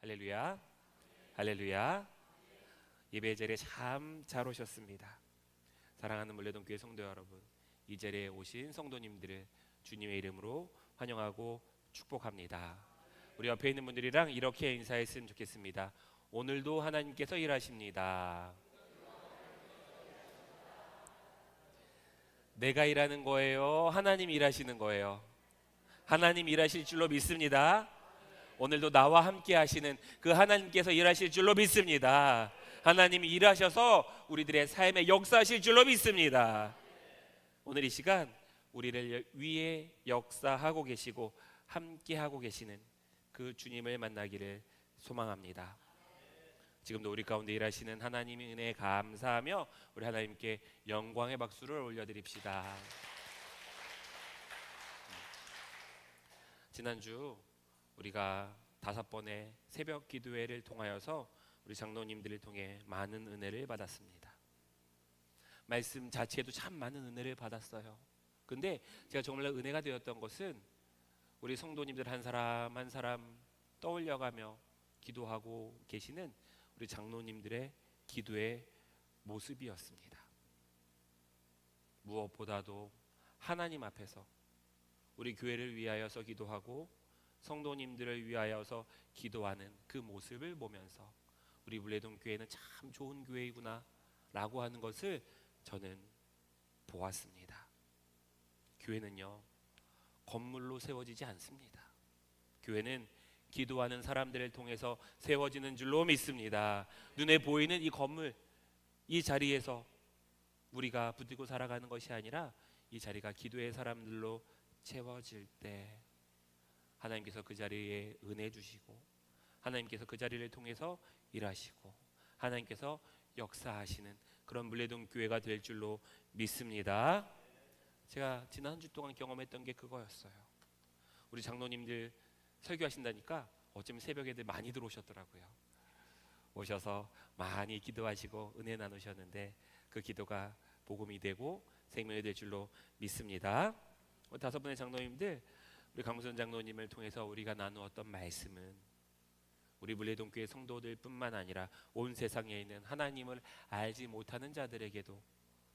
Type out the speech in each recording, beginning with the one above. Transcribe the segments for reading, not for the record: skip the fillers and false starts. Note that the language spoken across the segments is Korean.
할렐루야, 할렐루야. 예배 자리에 참 잘 오셨습니다. 사랑하는 물레동교회 성도 여러분, 이 자리에 오신 성도님들을 주님의 이름으로 환영하고 축복합니다. 우리 옆에 있는 분들이랑 이렇게 인사했으면 좋겠습니다. 오늘도 하나님께서 일하십니다. 내가 일하는 거예요? 하나님 일하시는 거예요? 하나님 일하실 줄로 믿습니다. 오늘도 나와 함께 하시는 그 하나님께서 일하실 줄로 믿습니다. 하나님이 일하셔서 우리들의 삶에 역사하실 줄로 믿습니다. 오늘 이 시간 우리를 위해 역사하고 계시고 함께 하고 계시는 그 주님을 만나기를 소망합니다. 지금도 우리 가운데 일하시는 하나님의 은혜에 감사하며 우리 하나님께 영광의 박수를 올려드립시다. 지난주 우리가 5번의 새벽 기도회를 통하여서 우리 장로님들을 통해 많은 은혜를 받았습니다. 말씀 자체에도 참 많은 은혜를 받았어요. 근데 제가 정말 은혜가 되었던 것은 우리 성도님들 한 사람 한 사람 떠올려가며 기도하고 계시는 우리 장로님들의 기도의 모습이었습니다. 무엇보다도 하나님 앞에서 우리 교회를 위하여서 기도하고 성도님들을 위하여서 기도하는 그 모습을 보면서 우리 물레동 교회는 참 좋은 교회이구나 라고 하는 것을 저는 보았습니다. 교회는요, 건물로 세워지지 않습니다. 교회는 기도하는 사람들을 통해서 세워지는 줄로 믿습니다. 눈에 보이는 이 건물, 이 자리에서 우리가 붙들고 살아가는 것이 아니라 이 자리가 기도의 사람들로 채워질 때 하나님께서 그 자리에 은혜 주시고 하나님께서 그 자리를 통해서 일하시고 하나님께서 역사하시는 그런 물레동 교회가 될 줄로 믿습니다. 제가 지난 한 주 동안 경험했던 게 그거였어요. 우리 장로님들 설교하신다니까 어쩌면 새벽에들 많이 들어오셨더라고요. 오셔서 많이 기도하시고 은혜 나누셨는데 그 기도가 복음이 되고 생명이 될 줄로 믿습니다. 5번의 장로님들, 우리 강무선 장로님을 통해서 우리가 나누었던 말씀은 우리 물레동교회 성도들 뿐만 아니라 온 세상에 있는 하나님을 알지 못하는 자들에게도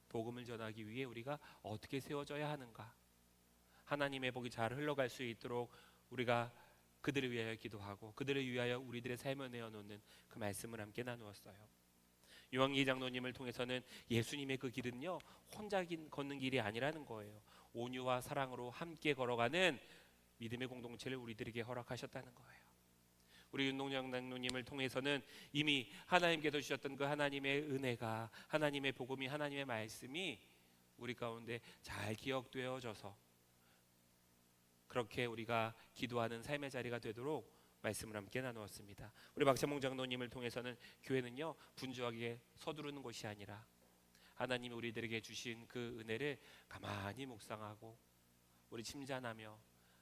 복음을 전하기 위해 우리가 어떻게 세워져야 하는가, 하나님의 복이 잘 흘러갈 수 있도록 우리가 그들을 위하여 기도하고 그들을 위하여 우리들의 삶을 내어놓는 그 말씀을 함께 나누었어요. 유황기 장로님을 통해서는 예수님의 그 길은요, 혼자 걷는 길이 아니라는 거예요. 온유와 사랑으로 함께 걸어가는 믿음의 공동체를 우리들에게 허락하셨다는 거예요. 우리 윤동장 장로님을 통해서는 이미 하나님께서 주셨던 그 하나님의 은혜가, 하나님의 복음이, 하나님의 말씀이 우리 가운데 잘 기억되어져서 그렇게 우리가 기도하는 삶의 자리가 되도록 말씀을 함께 나누었습니다. 우리 박찬몽 장로님을 통해서는 교회는요, 분주하게 서두르는 것이 아니라 하나님이 우리들에게 주신 그 은혜를 가만히 묵상하고 우리 침잠하며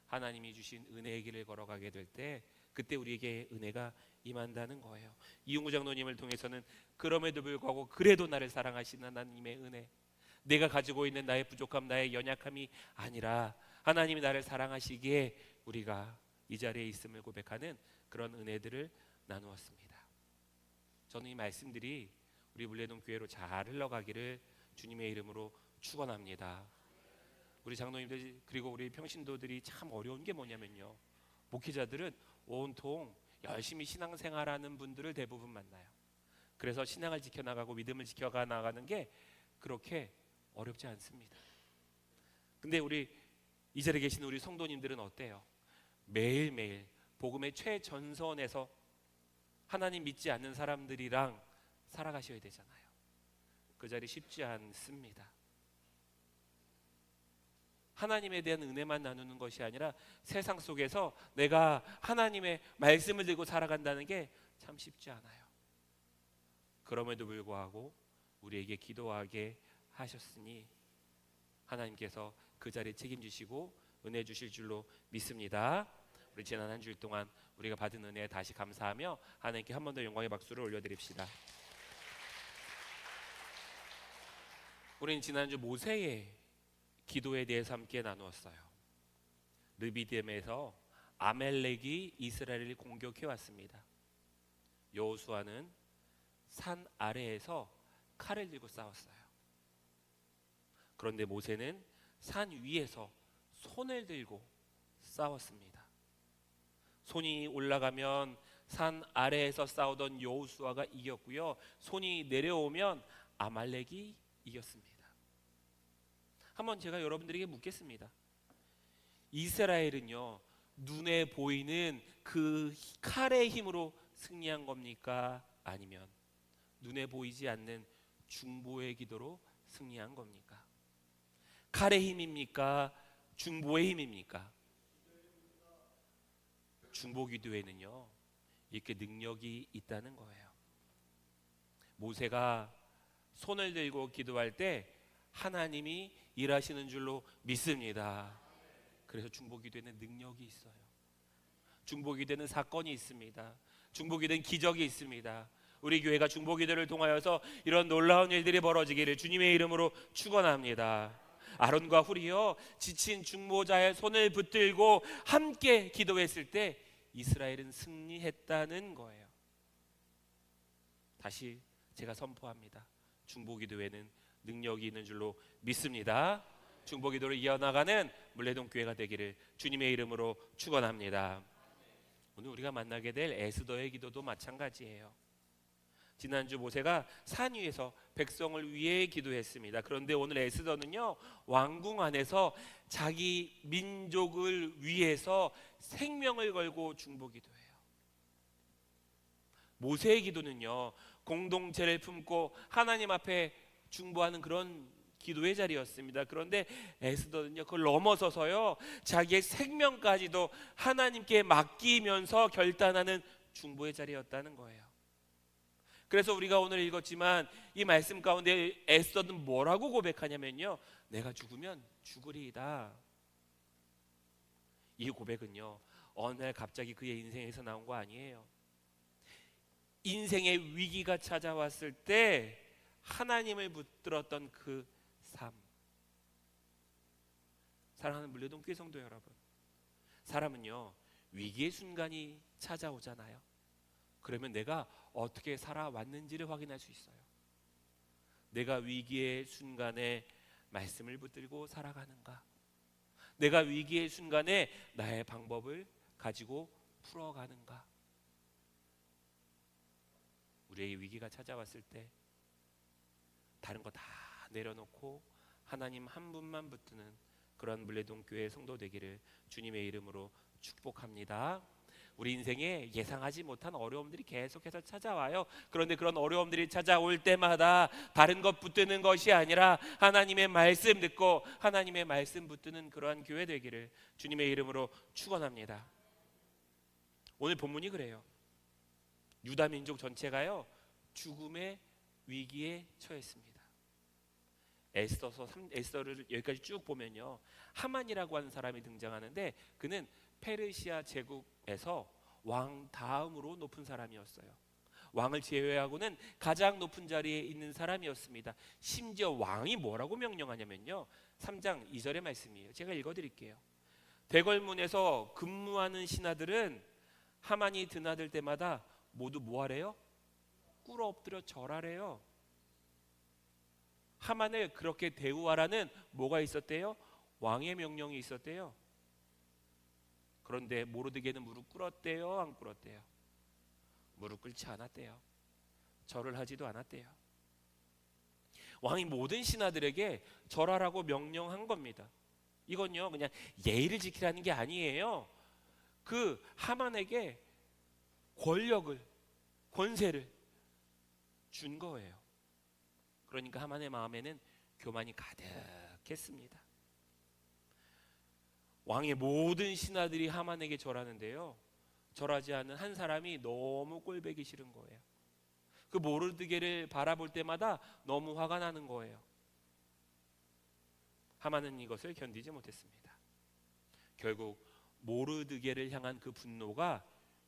하나님이 주신 은혜의 길을 걸어가게 될 때 그때 우리에게 은혜가 임한다는 거예요. 이용구 장로님을 통해서는 그럼에도 불구하고 그래도 나를 사랑하시는 하나님의 은혜, 내가 가지고 있는 나의 부족함, 나의 연약함이 아니라 하나님이 나를 사랑하시기에 우리가 이 자리에 있음을 고백하는 그런 은혜들을 나누었습니다. 저는 이 말씀들이 우리 물레동 교회로 잘 흘러가기를 주님의 이름으로 축원합니다. 우리 장로님들 그리고 우리 평신도들이 참 어려운 게 뭐냐면요, 목회자들은 온통 열심히 신앙생활하는 분들을 대부분 만나요. 그래서 신앙을 지켜나가고 믿음을 지켜나가는 게 그렇게 어렵지 않습니다. 근데 우리 이 자리에 계신 우리 성도님들은 어때요? 매일매일 복음의 최전선에서 하나님 믿지 않는 사람들이랑 살아가셔야 되잖아요. 그 자리 쉽지 않습니다. 하나님에 대한 은혜만 나누는 것이 아니라 세상 속에서 내가 하나님의 말씀을 들고 살아간다는 게 참 쉽지 않아요. 그럼에도 불구하고 우리에게 기도하게 하셨으니 하나님께서 그 자리에 책임지시고 은혜 주실 줄로 믿습니다. 우리 지난 한 주일 동안 우리가 받은 은혜에 다시 감사하며 하나님께 한 번 더 영광의 박수를 올려드립시다. 우리는 지난주 모세의 기도에 대해서 함께 나누었어요. 르비딤에서 아멜렉이 이스라엘을 공격해 왔습니다. 여호수아는 산 아래에서 칼을 들고 싸웠어요. 그런데 모세는 산 위에서 손을 들고 싸웠습니다. 손이 올라가면 산 아래에서 싸우던 여호수아가 이겼고요, 손이 내려오면 아말렉이 이겼습니다. 한번 제가 여러분들에게 묻겠습니다. 이스라엘은요, 눈에 보이는 그 칼의 힘으로 승리한 겁니까? 아니면 눈에 보이지 않는 중보의 기도로 승리한 겁니까? 칼의 힘입니까? 중보의 힘입니까? 중보 기도에는요, 이렇게 능력이 있다는 거예요. 모세가 손을 들고 기도할 때 하나님이 일하시는 줄로 믿습니다. 그래서 중보 기도에는 능력이 있어요. 중보 기도에는 사건이 있습니다. 중보 기도에는 기적이 있습니다. 우리 교회가 중보 기도를 통하여서 이런 놀라운 일들이 벌어지기를 주님의 이름으로 축원합니다. 아론과 훌이요, 지친 중보자의 손을 붙들고 함께 기도했을 때 이스라엘은 승리했다는 거예요. 다시 제가 선포합니다. 중보 기도에는 능력이 있는 줄로 믿습니다. 중보 기도를 이어나가는 물레동 교회가 되기를 주님의 이름으로 축원합니다. 오늘 우리가 만나게 될 에스더의 기도도 마찬가지예요. 지난주 모세가 산 위에서 백성을 위해 기도했습니다. 그런데 오늘 에스더는요, 왕궁 안에서 자기 민족을 위해서 생명을 걸고 중보 기도해요. 모세의 기도는요, 공동체를 품고 하나님 앞에 중보하는 그런 기도의 자리였습니다. 그런데 에스더는요, 그걸 넘어서서요, 자기의 생명까지도 하나님께 맡기면서 결단하는 중보의 자리였다는 거예요. 그래서 우리가 오늘 읽었지만 이 말씀 가운데 에스더는 뭐라고 고백하냐면요, 내가 죽으면 죽으리이다. 이 고백은요, 어느 날 갑자기 그의 인생에서 나온 거 아니에요. 인생의 위기가 찾아왔을 때 하나님을 붙들었던 그 삶. 사랑하는 물레동 교회 성도 여러분, 사람은요, 위기의 순간이 찾아오잖아요. 그러면 내가 어떻게 살아왔는지를 확인할 수 있어요. 내가 위기의 순간에 말씀을 붙들고 살아가는가? 내가 위기의 순간에 나의 방법을 가지고 풀어가는가? 우리의 위기가 찾아왔을 때 다른 거 다 내려놓고 하나님 한 분만 붙드는 그런 물레동 교회 성도 되기를 주님의 이름으로 축복합니다. 우리 인생에 예상하지 못한 어려움들이 계속해서 찾아와요. 그런데 그런 어려움들이 찾아올 때마다 다른 것 붙드는 것이 아니라 하나님의 말씀 듣고 하나님의 말씀 붙드는 그러한 교회 되기를 주님의 이름으로 축원합니다. 오늘 본문이 그래요. 유다 민족 전체가요, 죽음의 위기에 처했습니다. 에스더를 여기까지 쭉 보면요, 하만이라고 하는 사람이 등장하는데 그는 페르시아 제국에서 왕 다음으로 높은 사람이었어요. 왕을 제외하고는 가장 높은 자리에 있는 사람이었습니다. 심지어 왕이 뭐라고 명령하냐면요, 3장 2절의 말씀이에요. 제가 읽어드릴게요. 대궐문에서 근무하는 신하들은 하만이 드나들 때마다 모두 뭐하래요? 꿇어 엎드려 절하래요. 하만을 그렇게 대우하라는 뭐가 있었대요? 왕의 명령이 있었대요. 그런데 모르드게는 무릎 꿇었대요, 안 꿇었대요? 무릎 꿇지 않았대요. 절을 하지도 않았대요. 왕이 모든 신하들에게 절하라고 명령한 겁니다. 이건요, 그냥 예의를 지키라는 게 아니에요. 그 하만에게 권력을, 권세를 준 거예요. 그러니까 하만의 마음에는 교만이 가득했습니다. 왕의 모든 신하들이 하만에게 절하는데요, 절하지 않은 한 사람이 너무 꼴보기 싫은 거예요. 그 모르드게를 바라볼 때마다 너무 화가 나는 거예요. 하만은 이것을 견디지 못했습니다. 결국 모르드게를 향한 그 분노가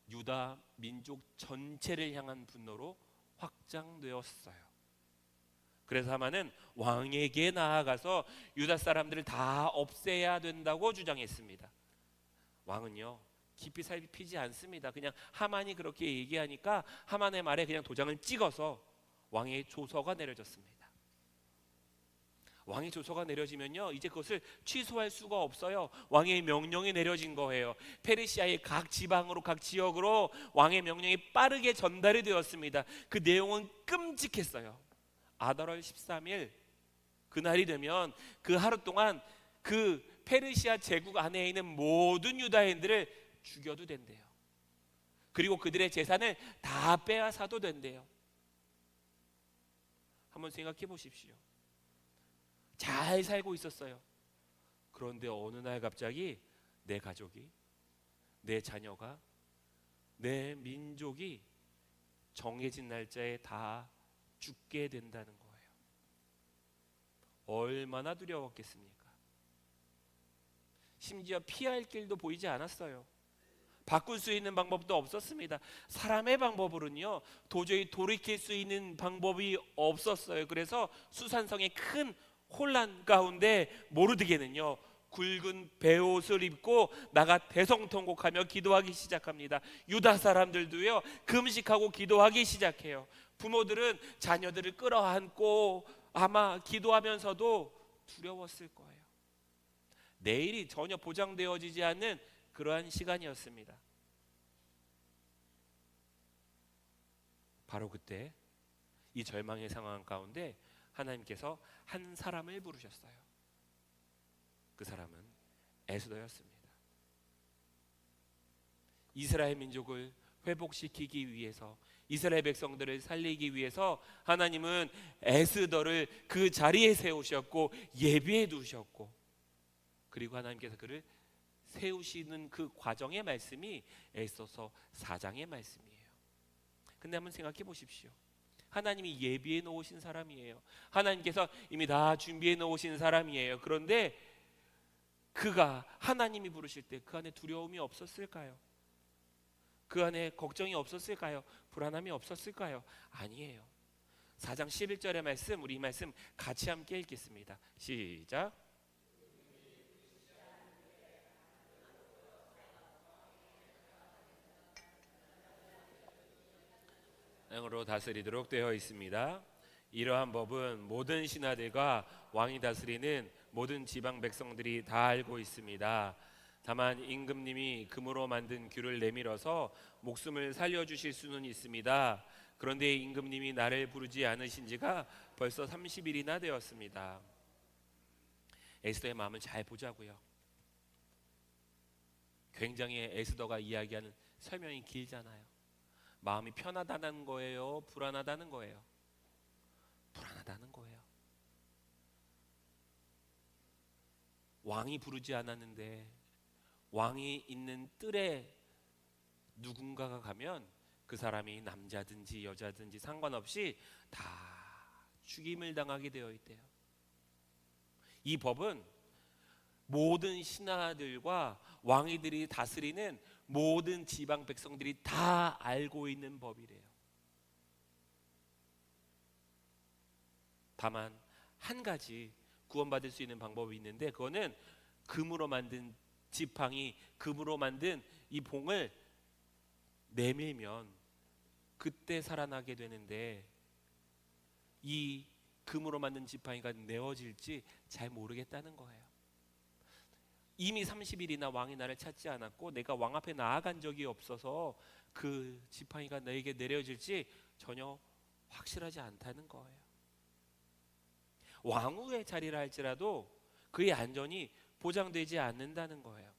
유다 민족 전체를 향한 분노로 확장되었어요. 그래서 하만은 왕에게 나아가서 유다 사람들을 다 없애야 된다고 주장했습니다. 왕은요, 깊이 살피지 않습니다. 그냥 하만이 그렇게 얘기하니까 하만의 말에 그냥 도장을 찍어서 왕의 조서가 내려졌습니다. 왕의 조서가 내려지면요, 이제 그것을 취소할 수가 없어요. 왕의 명령이 내려진 거예요. 페르시아의 각 지방으로, 각 지역으로 왕의 명령이 빠르게 전달이 되었습니다. 그 내용은 끔찍했어요. 아달월 13일 그날이 되면 그 하루 동안 그 페르시아 제국 안에 있는 모든 유다인들을 죽여도 된대요. 그리고 그들의 재산을 다 빼앗아도 된대요. 한번 생각해 보십시오. 잘 살고 있었어요. 그런데 어느 날 갑자기 내 가족이, 내 자녀가, 내 민족이 정해진 날짜에 다 죽게 된다는 거예요. 얼마나 두려웠겠습니까? 심지어 피할 길도 보이지 않았어요. 바꿀 수 있는 방법도 없었습니다. 사람의 방법으로는요, 도저히 돌이킬 수 있는 방법이 없었어요. 그래서 수산성의 큰 혼란 가운데 모르드게는요, 굵은 베옷을 입고 나가 대성통곡하며 기도하기 시작합니다. 유다 사람들도요, 금식하고 기도하기 시작해요. 부모들은 자녀들을 끌어안고 아마 기도하면서도 두려웠을 거예요. 내일이 전혀 보장되어지지 않는 그러한 시간이었습니다. 바로 그때 이 절망의 상황 가운데 하나님께서 한 사람을 부르셨어요. 그 사람은 에스더였습니다. 이스라엘 민족을 회복시키기 위해서, 이스라엘 백성들을 살리기 위해서 하나님은 에스더를 그 자리에 세우셨고 예비해 두셨고, 그리고 하나님께서 그를 세우시는 그 과정의 말씀이 에스더서 4장의 말씀이에요. 근데 한번 생각해 보십시오. 하나님이 예비해 놓으신 사람이에요. 하나님께서 이미 다 준비해 놓으신 사람이에요. 그런데 그가 하나님이 부르실 때 그 안에 두려움이 없었을까요? 그 안에 걱정이 없었을까요? 불안함이 없었을까요? 아니에요. 4장 11절의 말씀, 우리 이 말씀 같이 함께 읽겠습니다. 시작. 으로 다스리도록 되어 있습니다. 이러한 법은 모든 신하들과 왕이 다스리는 모든 지방 백성들이 다 알고 있습니다. 다만 임금님이 금으로 만든 규를 내밀어서 목숨을 살려주실 수는 있습니다. 그런데 임금님이 나를 부르지 않으신 지가 벌써 30일이나 되었습니다. 에스더의 마음을 잘 보자고요. 굉장히 에스더가 이야기하는 설명이 길잖아요. 마음이 편하다는 거예요? 불안하다는 거예요? 불안하다는 거예요. 왕이 부르지 않았는데 왕이 있는 뜰에 누군가가 가면 그 사람이 남자든지 여자든지 상관없이 다 죽임을 당하게 되어 있대요. 이 법은 모든 신하들과 왕이들이 다스리는 모든 지방 백성들이 다 알고 있는 법이래요. 다만 한 가지 구원받을 수 있는 방법이 있는데, 그거는 금으로 만든 지팡이, 금으로 만든 이 봉을 내밀면 그때 살아나게 되는데, 이 금으로 만든 지팡이가 내어질지 잘 모르겠다는 거예요. 이미 30일이나 왕이 나를 찾지 않았고 내가 왕 앞에 나아간 적이 없어서 그 지팡이가 너에게 내려질지 전혀 확실하지 않다는 거예요. 왕후의 자리라 할지라도 그의 안전이 보장되지 않는다는 거예요.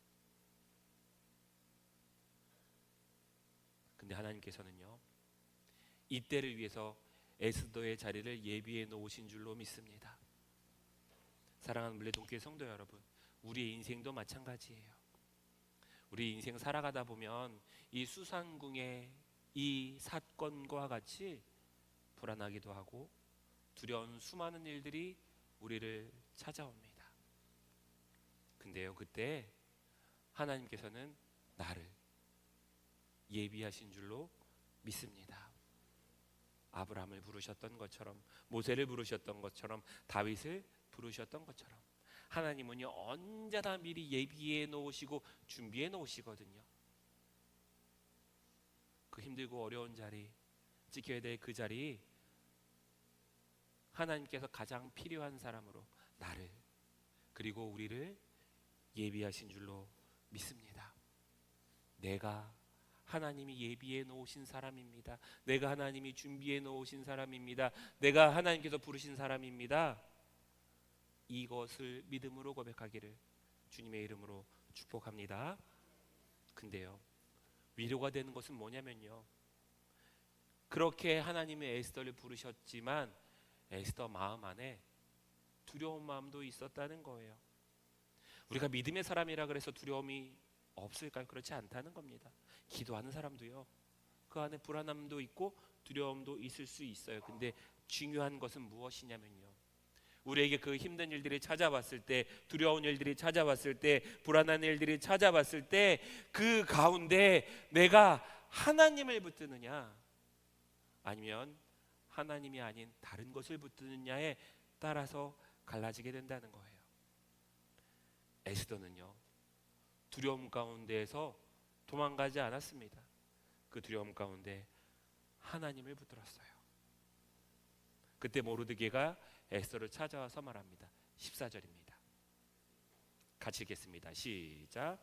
근데 하나님께서는요, 이때를 위해서 에스더의 자리를 예비해 놓으신 줄로 믿습니다. 사랑하는 물레동교회 성도 여러분, 우리의 인생도 마찬가지예요. 우리 인생 살아가다 보면 이 수산궁의 이 사건과 같이 불안하기도 하고 두려운 수많은 일들이 우리를 찾아옵니다. 근데요, 그때 하나님께서는 나를 예비하신 줄로 믿습니다. 아브라함을 부르셨던 것처럼, 모세를 부르셨던 것처럼, 다윗을 부르셨던 것처럼 하나님은요 언제나 미리 예비해 놓으시고 준비해 놓으시거든요. 그 힘들고 어려운 자리, 지켜야 될 그 자리, 하나님께서 가장 필요한 사람으로 나를 그리고 우리를 예비하신 줄로 믿습니다. 내가 하나님이 예비해 놓으신 사람입니다. 내가 하나님이 준비해 놓으신 사람입니다. 내가 하나님께서 부르신 사람입니다. 이것을 믿음으로 고백하기를 주님의 이름으로 축복합니다. 근데요, 위로가 되는 것은 뭐냐면요, 그렇게 하나님의 에스더를 부르셨지만 에스더 마음 안에 두려운 마음도 있었다는 거예요. 우리가 믿음의 사람이라 그래서 두려움이 없을까요? 그렇지 않다는 겁니다. 기도하는 사람도요, 그 안에 불안함도 있고 두려움도 있을 수 있어요. 근데 중요한 것은 무엇이냐면요, 우리에게 그 힘든 일들이 찾아왔을 때, 두려운 일들이 찾아왔을 때, 불안한 일들이 찾아왔을 때 그 가운데 내가 하나님을 붙드느냐 아니면 하나님이 아닌 다른 것을 붙드느냐에 따라서 갈라지게 된다는 거예요. 에스더는요, 두려움 가운데에서 도망가지 않았습니다. 그 두려움 가운데 하나님을 붙들었어요. 그때 모르드게가 에스더를 찾아와서 말합니다. 14절입니다. 같이 읽겠습니다. 시작.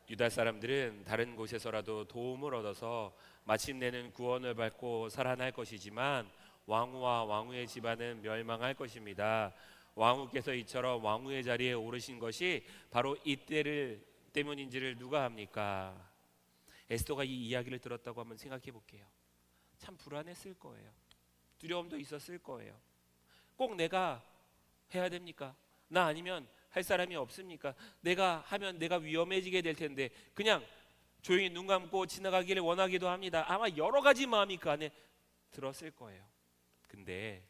유다 사람들은 다른 곳에서라도 도움을 얻어서 마침내는 구원을 받고 살아날 것이지만 왕후와 왕후의 집안은 멸망할 것입니다. 왕후께서 이처럼 왕후의 자리에 오르신 것이 바로 이때를 때문인지를 누가 합니까? 에스더가 이 이야기를 들었다고 한번 생각해 볼게요. 참 불안했을 거예요. 두려움도 있었을 거예요. 꼭 내가 해야 됩니까? 나 아니면 할 사람이 없습니까? 내가 하면 내가 위험해지게 될 텐데 그냥 조용히 눈 감고 지나가기를 원하기도 합니다. 아마 여러 가지 마음이 그 안에 들었을 거예요. 근데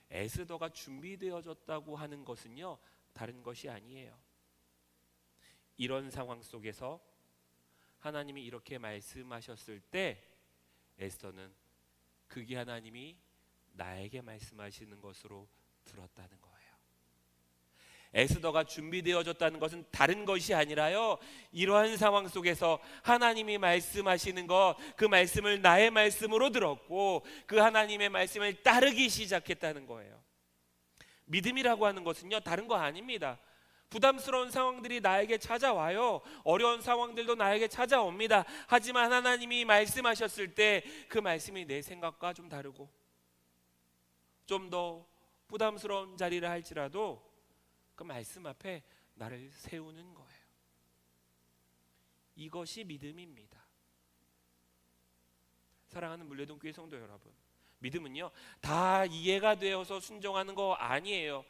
에스더가 준비되어졌다고 하는 것은요, 다른 것이 아니에요. 이런 상황 속에서 하나님이 이렇게 말씀하셨을 때 에스더는 그게 하나님이 나에게 말씀하시는 것으로 들었다는 거예요. 에스더가 준비되어졌다는 것은 다른 것이 아니라요, 이러한 상황 속에서 하나님이 말씀하시는 것, 그 말씀을 나의 말씀으로 들었고 그 하나님의 말씀을 따르기 시작했다는 거예요. 믿음이라고 하는 것은요, 다른 거 아닙니다. 부담스러운 상황들이 나에게 찾아와요. 어려운 상황들도 나에게 찾아옵니다. 하지만 하나님이 말씀하셨을 때 그 말씀이 내 생각과 좀 다르고 좀 더 부담스러운 자리라 할지라도 그 말씀 앞에 나를 세우는 거예요. 이것이 믿음입니다. 사랑하는 물레동교회 성도 여러분, 믿음은요, 다 이해가 되어서 순종하는 거 아니에요.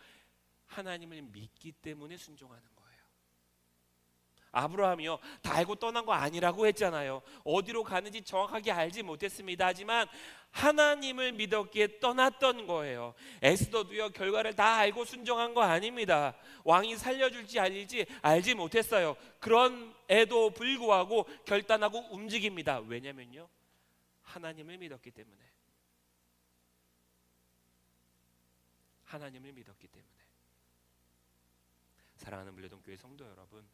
하나님을 믿기 때문에 순종하는 거예요. 아브라함이요, 다 알고 떠난 거 아니라고 했잖아요. 어디로 가는지 정확하게 알지 못했습니다. 하지만 하나님을 믿었기에 떠났던 거예요. 에스더도요, 결과를 다 알고 순종한 거 아닙니다. 왕이 살려줄지 알지 못했어요. 그런 애도 불구하고 결단하고 움직입니다. 왜냐면요, 하나님을 믿었기 때문에. 하나님을 믿었기 때문에. 사랑하는 물레동교회 성도 여러분,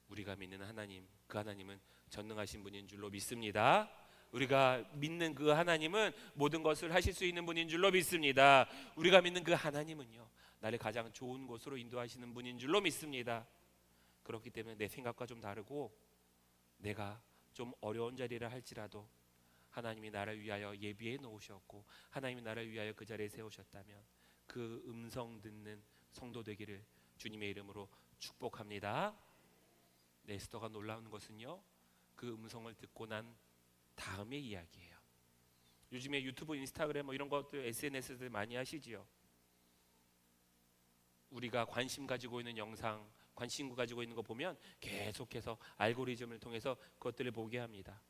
우리가 믿는 하나님, 그 하나님은 전능하신 분인 줄로 믿습니다. 우리가 믿는 그 하나님은 모든 것을 하실 수 있는 분인 줄로 믿습니다. 우리가 믿는 그 하나님은요, 나를 가장 좋은 곳으로 인도하시는 분인 줄로 믿습니다. 그렇기 때문에 내 생각과 좀 다르고 내가 좀 어려운 자리를 할지라도 하나님이 나를 위하여 예비해 놓으셨고 하나님이 나를 위하여 그 자리에 세우셨다면 그 음성 듣는 성도 되기를 주님의 이름으로 축복합니다. 에스더가 놀라운 것은요, 그 음성을 듣고 난 다음의 이야기예요. 요즘에 유튜브, 인스타그램 이런 것들 SNS들 많이 하시지요. 우리가 관심 가지고 있는 영상, 관심 가지고 있는 거 보면 계속해서 알고리즘을 통해서 그것들을 보게 합니다.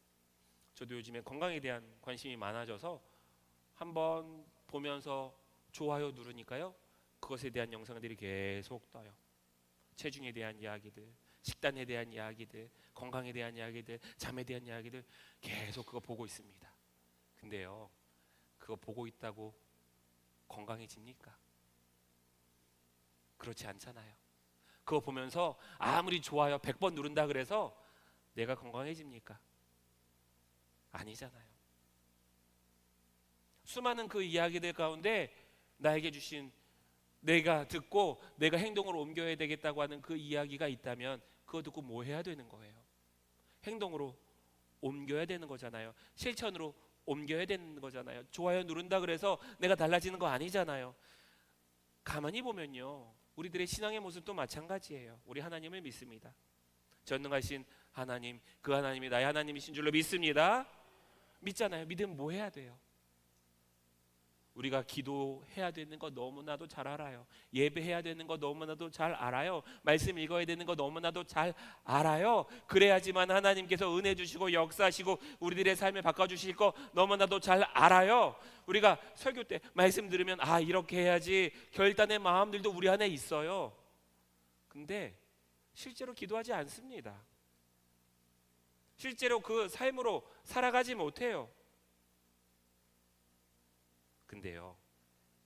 저도 요즘에 건강에 대한 관심이 많아져서 한번 보면서 좋아요 누르니까요, 그것에 대한 영상들이 계속 떠요. 체중에 대한 이야기들, 식단에 대한 이야기들, 건강에 대한 이야기들, 잠에 대한 이야기들 계속 그거 보고 있습니다. 근데요, 그거 보고 있다고 건강해집니까? 그렇지 않잖아요. 그거 보면서 아무리 좋아요 100번 누른다 그래서 내가 건강해집니까? 아니잖아요. 수많은 그 이야기들 가운데 나에게 주신, 내가 듣고 내가 행동으로 옮겨야 되겠다고 하는 그 이야기가 있다면 그거 듣고 뭐 해야 되는 거예요? 행동으로 옮겨야 되는 거잖아요. 실천으로 옮겨야 되는 거잖아요. 좋아요 누른다 그래서 내가 달라지는 거 아니잖아요. 가만히 보면요, 우리들의 신앙의 모습도 마찬가지예요. 우리 하나님을 믿습니다. 전능하신 하나님, 그 하나님이 나의 하나님이신 줄로 믿습니다. 믿잖아요. 믿으면 뭐 해야 돼요? 우리가 기도해야 되는 거 너무나도 잘 알아요. 예배해야 되는 거 너무나도 잘 알아요. 말씀 읽어야 되는 거 너무나도 잘 알아요. 그래야지만 하나님께서 은혜 주시고 역사하시고 우리들의 삶을 바꿔주실 거 너무나도 잘 알아요. 우리가 설교 때 말씀 들으면 아 이렇게 해야지 결단의 마음들도 우리 안에 있어요. 근데 실제로 기도하지 않습니다. 실제로 그 삶으로 살아가지 못해요. 근데요,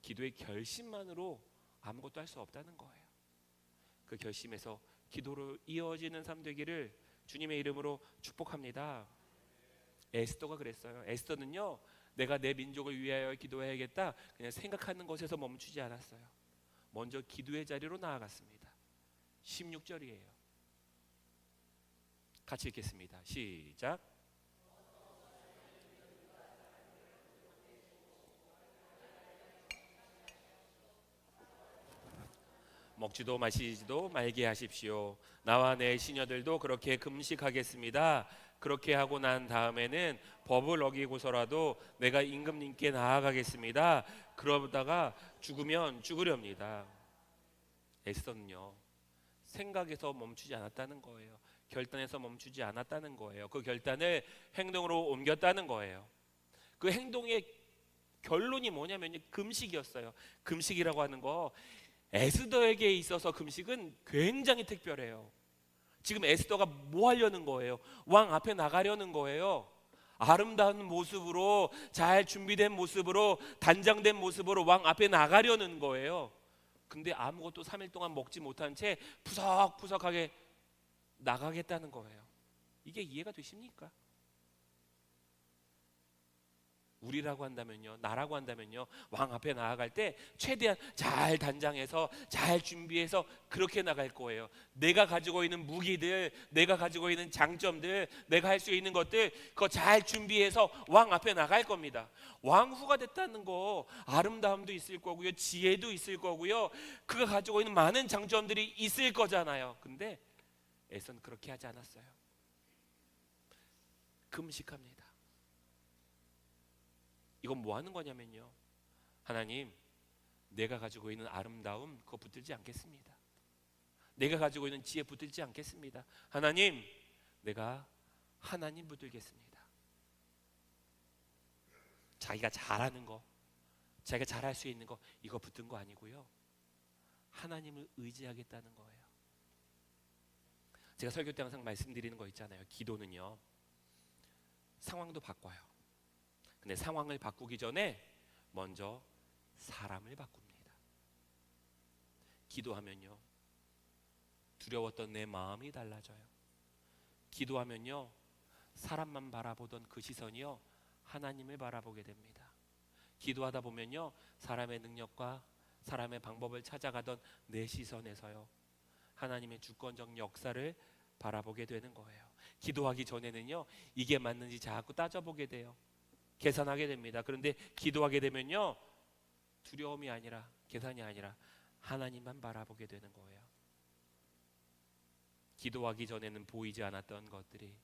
기도의 결심만으로 아무것도 할 수 없다는 거예요. 그 결심에서 기도로 이어지는 삶 되기를 주님의 이름으로 축복합니다. 에스더가 그랬어요. 에스더는요, 내가 내 민족을 위하여 기도해야겠다 그냥 생각하는 것에서 멈추지 않았어요. 먼저 기도의 자리로 나아갔습니다. 16절이에요. 같이 읽겠습니다. 시작. 먹지도 마시지도 말게 하십시오. 나와 내 시녀들도 그렇게 금식하겠습니다. 그렇게 하고 난 다음에는 법을 어기고서라도 내가 임금님께 나아가겠습니다. 그러다가 죽으면 죽으렵니다. 에스더는요, 생각에서 멈추지 않았다는 거예요. 결단에서 멈추지 않았다는 거예요. 그 결단을 행동으로 옮겼다는 거예요. 그 행동의 결론이 뭐냐면 금식이었어요. 금식이라고 하는 거, 에스더에게 있어서 금식은 굉장히 특별해요. 지금 에스더가 뭐 하려는 거예요? 왕 앞에 나가려는 거예요. 아름다운 모습으로, 잘 준비된 모습으로, 단장된 모습으로 왕 앞에 나가려는 거예요. 근데 아무것도 3일 동안 먹지 못한 채 푸석푸석하게 나가겠다는 거예요. 이게 이해가 되십니까? 우리라고 한다면요, 나라고 한다면요, 왕 앞에 나아갈 때 최대한 잘 단장해서 잘 준비해서 그렇게 나갈 거예요. 내가 가지고 있는 무기들, 내가 가지고 있는 장점들, 내가 할 수 있는 것들 그거 잘 준비해서 왕 앞에 나갈 겁니다. 왕후가 됐다는 거 아름다움도 있을 거고요, 지혜도 있을 거고요, 그가 가지고 있는 많은 장점들이 있을 거잖아요. 근데 에서는 그렇게 하지 않았어요. 금식합니다. 이건 뭐 하는 거냐면요, 하나님, 내가 가지고 있는 아름다움 그거 붙들지 않겠습니다. 내가 가지고 있는 지혜 붙들지 않겠습니다. 하나님, 내가 하나님 붙들겠습니다. 자기가 잘하는 거, 자기가 잘할 수 있는 거 이거 붙든 거 아니고요, 하나님을 의지하겠다는 거예요. 제가 설교 때 항상 말씀드리는 거 있잖아요. 기도는요, 상황도 바꿔요. 근데 상황을 바꾸기 전에 먼저 사람을 바꿉니다. 기도하면요, 두려웠던 내 마음이 달라져요. 기도하면요, 사람만 바라보던 그 시선이요, 하나님을 바라보게 됩니다. 기도하다 보면요, 사람의 능력과 사람의 방법을 찾아가던 내 시선에서요, 하나님의 주권적 역사를 바라보게 되는 거예요. 기도하기 전에는요, 이게 맞는지 자꾸 따져보게 돼요. 계산하게 됩니다. 그런데 기도하게 되면요, 두려움이 아니라, 계산이 아니라 하나님만 바라보게 되는 거예요. 기도하기 전에는 보이지 않았던 것들이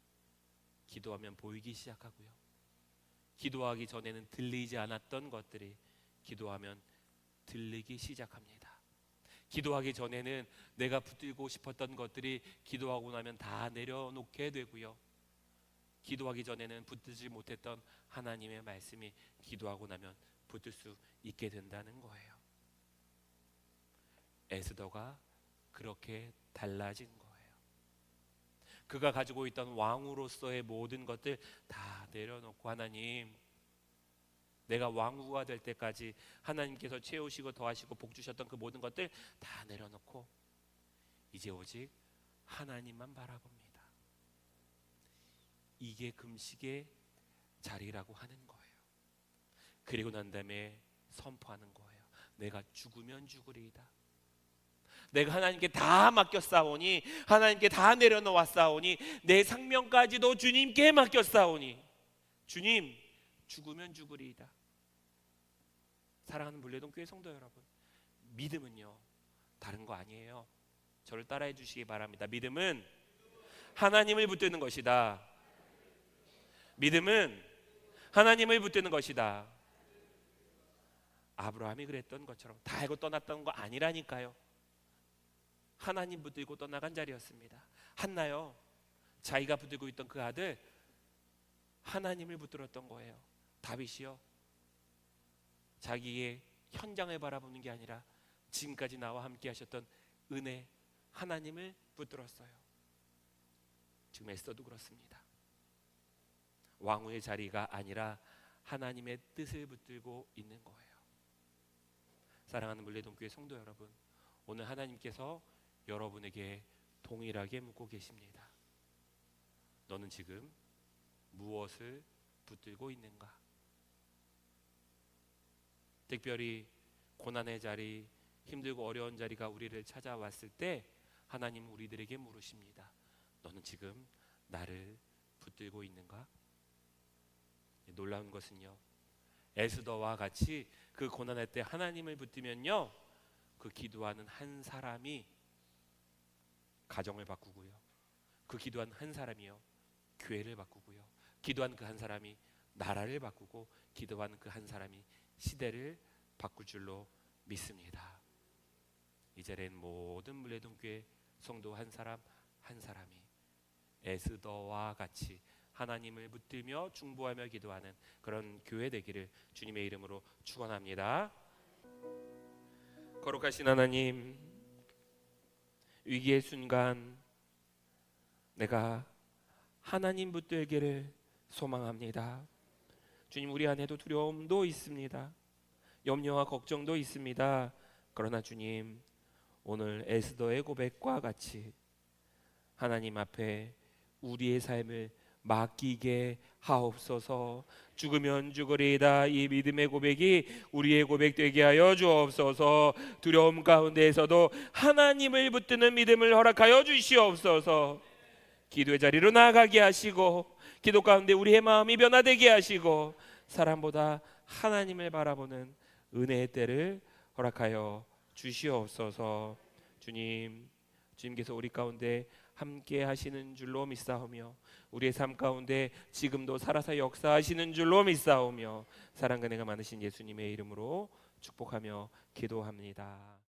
기도하면 보이기 시작하고요, 기도하기 전에는 들리지 않았던 것들이 기도하면 들리기 시작합니다. 기도하기 전에는 내가 붙들고 싶었던 것들이 기도하고 나면 다 내려놓게 되고요, 기도하기 전에는 붙들지 못했던 하나님의 말씀이 기도하고 나면 붙들 수 있게 된다는 거예요. 에스더가 그렇게 달라진 거예요. 그가 가지고 있던 왕으로서의 모든 것들 다 내려놓고, 하나님, 내가 왕후가 될 때까지 하나님께서 채우시고 더하시고 복 주셨던 그 모든 것들 다 내려놓고 이제 오직 하나님만 바라봅니다. 이게 금식의 자리라고 하는 거예요. 그리고 난 다음에 선포하는 거예요. 내가 죽으면 죽으리이다. 내가 하나님께 다 맡겼사오니, 하나님께 다 내려놓았사오니, 내 생명까지도 주님께 맡겼사오니, 주님, 죽으면 죽으리이다. 사랑하는 물레동 교회 성도 여러분, 믿음은요 다른 거 아니에요. 저를 따라해 주시기 바랍니다. 믿음은 하나님을 붙드는 것이다. 믿음은 하나님을 붙드는 것이다. 아브라함이 그랬던 것처럼 다 알고 떠났던 거 아니라니까요. 하나님 붙들고 떠나간 자리였습니다. 한나요, 자기가 붙들고 있던 그 아들 하나님을 붙들었던 거예요. 다윗이요, 자기의 현장을 바라보는 게 아니라 지금까지 나와 함께 하셨던 은혜 하나님을 붙들었어요. 지금 에스더도 그렇습니다. 왕후의 자리가 아니라 하나님의 뜻을 붙들고 있는 거예요. 사랑하는 물레동교회 성도 여러분, 오늘 하나님께서 여러분에게 동일하게 묻고 계십니다. 너는 지금 무엇을 붙들고 있는가? 특별히 고난의 자리, 힘들고 어려운 자리가 우리를 찾아왔을 때 하나님은 우리들에게 물으십니다. 너는 지금 나를 붙들고 있는가? 놀라운 것은요, 에스더와 같이 그 고난의 때 하나님을 붙들면요, 그 기도하는 한 사람이 가정을 바꾸고요, 그 기도한 한 사람이요 교회를 바꾸고요, 기도한 그 한 사람이 나라를 바꾸고, 기도하는 그 한 사람이 시대를 바꿀 줄로 믿습니다. 이 자리엔 모든 물레동교회 성도 한 사람 한 사람이 에스더와 같이 하나님을 붙들며 중보하며 기도하는 그런 교회 되기를 주님의 이름으로 축원합니다. 거룩하신 하나님, 위기의 순간 내가 하나님 붙들기를 소망합니다. 주님, 우리 안에도 두려움도 있습니다. 염려와 걱정도 있습니다. 그러나 주님, 오늘 에스더의 고백과 같이 하나님 앞에 우리의 삶을 맡기게 하옵소서. 죽으면 죽으리이다, 이 믿음의 고백이 우리의 고백 되게 하여 주옵소서. 두려움 가운데에서도 하나님을 붙드는 믿음을 허락하여 주시옵소서. 기도의 자리로 나아가게 하시고, 기도 가운데 우리의 마음이 변화되게 하시고, 사람보다 하나님을 바라보는 은혜의 때를 허락하여 주시옵소서. 주님께서 우리 가운데 함께 하시는 줄로 믿사오며, 우리의 삶 가운데 지금도 살아서 역사하시는 줄로 믿사오며, 사랑과 은혜가 많으신 예수님의 이름으로 축복하며 기도합니다.